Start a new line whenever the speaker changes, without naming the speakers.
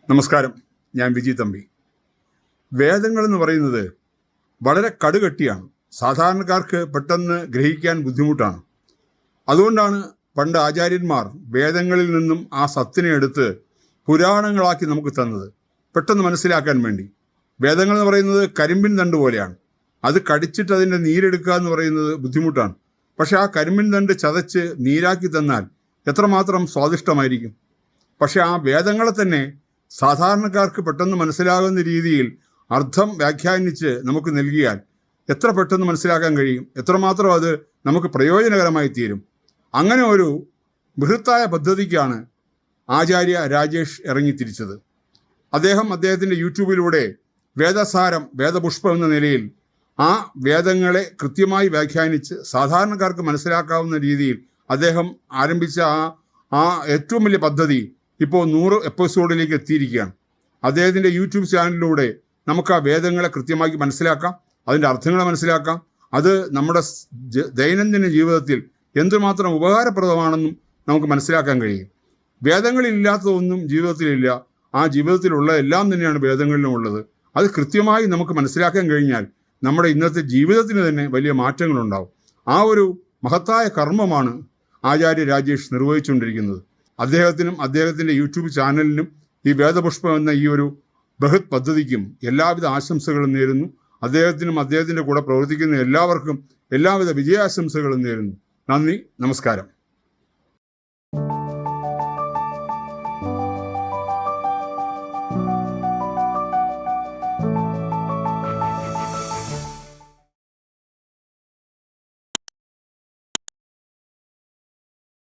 നമസ്കാരം, ഞാൻ വിജി തമ്പി. വേദങ്ങൾ എന്ന് പറയുന്നത് വളരെ കടുകട്ടിയാണ്. സാധാരണക്കാർക്ക് പെട്ടെന്ന് ഗ്രഹിക്കാൻ ബുദ്ധിമുട്ടാണ്. അതുകൊണ്ടാണ് പണ്ട് ആചാര്യന്മാർ വേദങ്ങളിൽ നിന്നും ആ സത്തിനെ എടുത്ത് പുരാണങ്ങളാക്കി നമുക്ക് തന്നത്, പെട്ടെന്ന് മനസ്സിലാക്കാൻ വേണ്ടി. വേദങ്ങൾ എന്ന് പറയുന്നത് കരിമ്പിൻ തണ്ട് പോലെയാണ്. അത് കടിച്ചിട്ട് അതിൻ്റെ നീരെടുക്കുക എന്ന് പറയുന്നത് ബുദ്ധിമുട്ടാണ്. പക്ഷേ ആ കരിമ്പിൻ തണ്ട് ചതച്ച് നീരാക്കി തന്നാൽ എത്രമാത്രം സ്വാദിഷ്ടമായിരിക്കും. പക്ഷേ ആ വേദങ്ങളെ തന്നെ സാധാരണക്കാർക്ക് പെട്ടെന്ന് മനസ്സിലാകുന്ന രീതിയിൽ അർത്ഥം വ്യാഖ്യാനിച്ച് നമുക്ക് നൽകിയാൽ എത്ര പെട്ടെന്ന് മനസ്സിലാക്കാൻ കഴിയും, എത്രമാത്രം അത് നമുക്ക് പ്രയോജനകരമായി തീരും. അങ്ങനെ ഒരു ബൃഹത്തായ പദ്ധതിക്കാണ് ആചാര്യ രാജേഷ് ഇറങ്ങിത്തിരിച്ചത്. അദ്ദേഹത്തിൻ്റെ യൂട്യൂബിലൂടെ വേദസാരം, വേദപുഷ്പം എന്ന നിലയിൽ ആ വേദങ്ങളെ കൃത്യമായി വ്യാഖ്യാനിച്ച് സാധാരണക്കാർക്ക് മനസ്സിലാക്കാവുന്ന രീതിയിൽ അദ്ദേഹം ആരംഭിച്ച ആ ഏറ്റവും വലിയ പദ്ധതി ഇപ്പോൾ 100 എപ്പിസോഡിലേക്ക് എത്തിയിരിക്കുകയാണ്. അദ്ദേഹത്തിൻ്റെ യൂട്യൂബ് ചാനലിലൂടെ നമുക്ക് ആ വേദങ്ങളെ കൃത്യമായി മനസ്സിലാക്കാം, അതിൻ്റെ അർത്ഥങ്ങളെ മനസ്സിലാക്കാം. അത് നമ്മുടെ ദൈനംദിന ജീവിതത്തിൽ എന്തുമാത്രം ഉപകാരപ്രദമാണെന്നും നമുക്ക് മനസ്സിലാക്കാൻ കഴിയും. വേദങ്ങളില്ലാത്തതൊന്നും ജീവിതത്തിലില്ല. ആ ജീവിതത്തിലുള്ള എല്ലാം തന്നെയാണ് വേദങ്ങളിലും ഉള്ളത്. അത് കൃത്യമായി നമുക്ക് മനസ്സിലാക്കാൻ കഴിഞ്ഞാൽ നമ്മുടെ ഇന്നത്തെ ജീവിതത്തിന് തന്നെ വലിയ മാറ്റങ്ങളുണ്ടാവും. ആ ഒരു മഹത്തായ കർമ്മമാണ് ആചാര്യ രാജേഷ് നിർവഹിച്ചുകൊണ്ടിരിക്കുന്നത്. അദ്ദേഹത്തിനും അദ്ദേഹത്തിൻ്റെ യൂട്യൂബ് ചാനലിനും ഈ വേദപുഷ്പം എന്ന ഈ ഒരു ബൃഹത് പദ്ധതിക്കും എല്ലാവിധ ആശംസകളും നേരുന്നു. അദ്ദേഹത്തിനും അദ്ദേഹത്തിൻ്റെ കൂടെ പ്രവർത്തിക്കുന്ന എല്ലാവർക്കും എല്ലാവിധ വിജയാശംസകളും നേരുന്നു. നന്ദി, നമസ്കാരം.